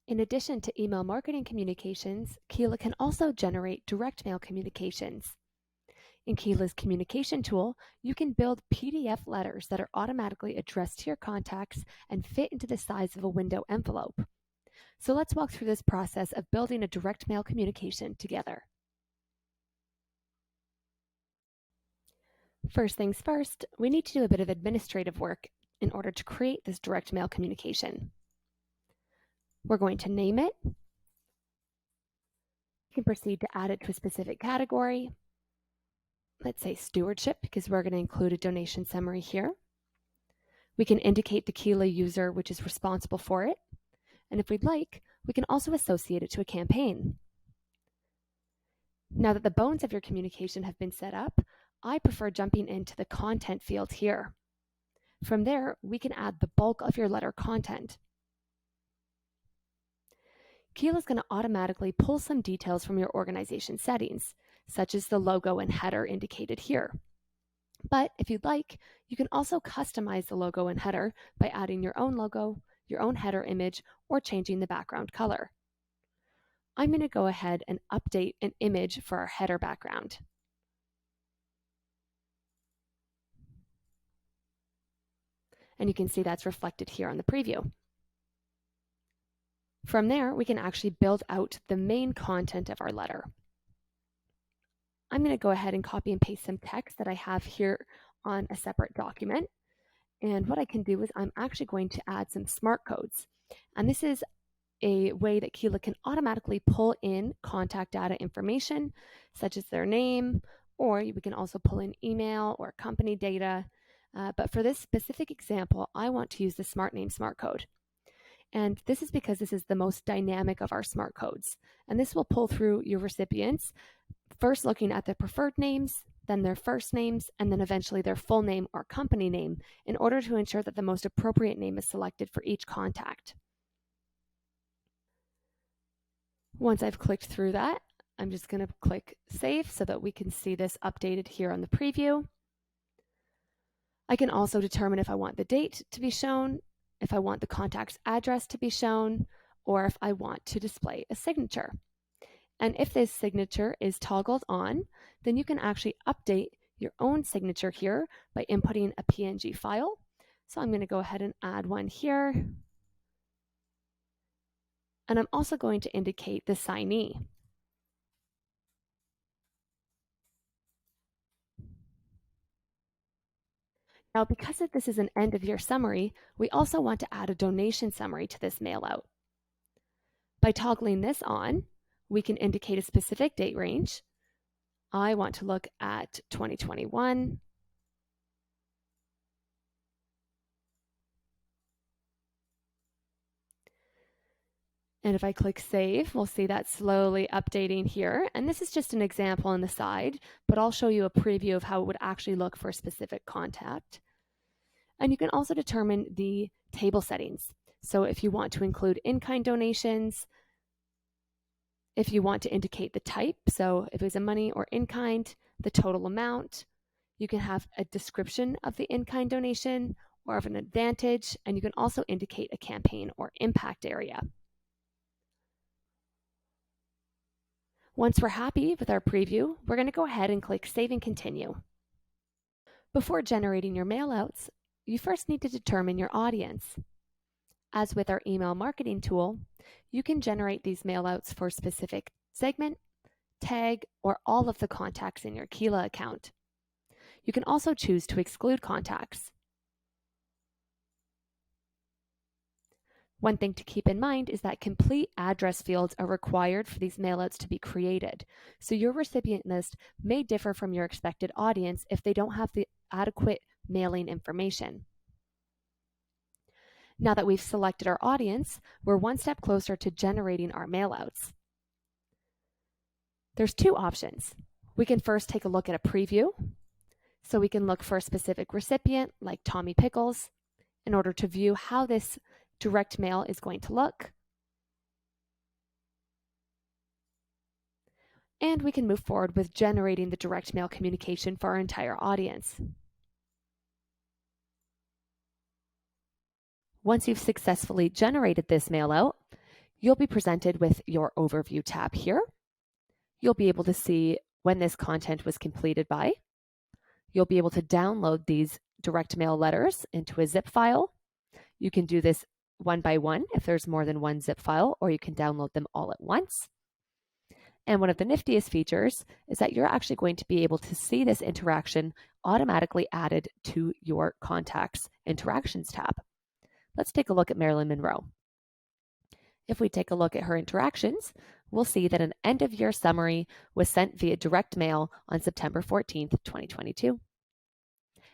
In addition to email marketing communications, Keela can also generate direct mail communications. In Keela's communication tool, you can build PDF letters that are automatically addressed to your contacts and fit into the size of a window envelope. So let's walk through this process of building a direct mail communication together. First things first, we need to do a bit of administrative work in order to create this direct mail communication. We're going to name it. You can proceed to add it to a specific category. Let's say stewardship, because we're going to include a donation summary here. We can indicate the Keela user which is responsible for it. And if we'd like, we can also associate it to a campaign. Now that the bones of your communication have been set up, I prefer jumping into the content field here. From there, we can add the bulk of your letter content. Keela is going to automatically pull some details from your organization settings, such as the logo and header indicated here. But if you'd like, you can also customize the logo and header by adding your own logo, your own header image, or changing the background color. I'm going to go ahead and update an image for our header background. And you can see that's reflected here on the preview. From there, we can actually build out the main content of our letter. I'm going to go ahead and copy and paste some text that I have here on a separate document. And what I can do is I'm actually going to add some smart codes. And this is a way that Keela can automatically pull in contact data information, such as their name, or we can also pull in email or company data. But for this specific example, I want to use the Smart Name Smart Code. And this is because this is the most dynamic of our smart codes. And this will pull through your recipients, first looking at the preferred names, then their first names, and then eventually their full name or company name in order to ensure that the most appropriate name is selected for each contact. Once I've clicked through that, I'm just going to click Save so that we can see this updated here on the preview. I can also determine if I want the date to be shown, if I want the contact's address to be shown, or if I want to display a signature. And if this signature is toggled on, then you can actually update your own signature here by inputting a PNG file. So I'm going to go ahead and add one here. And I'm also going to indicate the signee. Now, because this is an end-of-year summary, we also want to add a donation summary to this mail-out. By toggling this on, we can indicate a specific date range. I want to look at 2021. And if I click Save, we'll see that slowly updating here. And this is just an example on the side, but I'll show you a preview of how it would actually look for a specific contact. And you can also determine the table settings. So if you want to include in-kind donations, if you want to indicate the type, so if it was a money or in-kind, the total amount, you can have a description of the in-kind donation or of an advantage, and you can also indicate a campaign or impact area. Once we're happy with our preview, we're going to go ahead and click Save and Continue. Before generating your mailouts, you first need to determine your audience. As with our email marketing tool, you can generate these mailouts for a specific segment, tag, or all of the contacts in your Keela account. You can also choose to exclude contacts. One thing to keep in mind is that complete address fields are required for these mailouts to be created. So your recipient list may differ from your expected audience if they don't have the adequate mailing information. Now that we've selected our audience, we're one step closer to generating our mailouts. There's two options. We can first take a look at a preview. So we can look for a specific recipient like Tommy Pickles in order to view how this direct mail is going to look. And we can move forward with generating the direct mail communication for our entire audience. Once you've successfully generated this mail out, You'll be presented with your Overview tab here. You'll be able to see when this content was completed by. You'll be able to download these direct mail letters into a zip file. You can do this one by one if there's more than one zip file, or you can download them all at once. And one of the niftiest features is that you're actually going to be able to see this interaction automatically added to your Contacts Interactions tab. Let's take a look at Marilyn Monroe. If we take a look at her interactions, we'll see that an end-of-year summary was sent via direct mail on September 14th, 2022.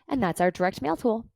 And that's our direct mail tool.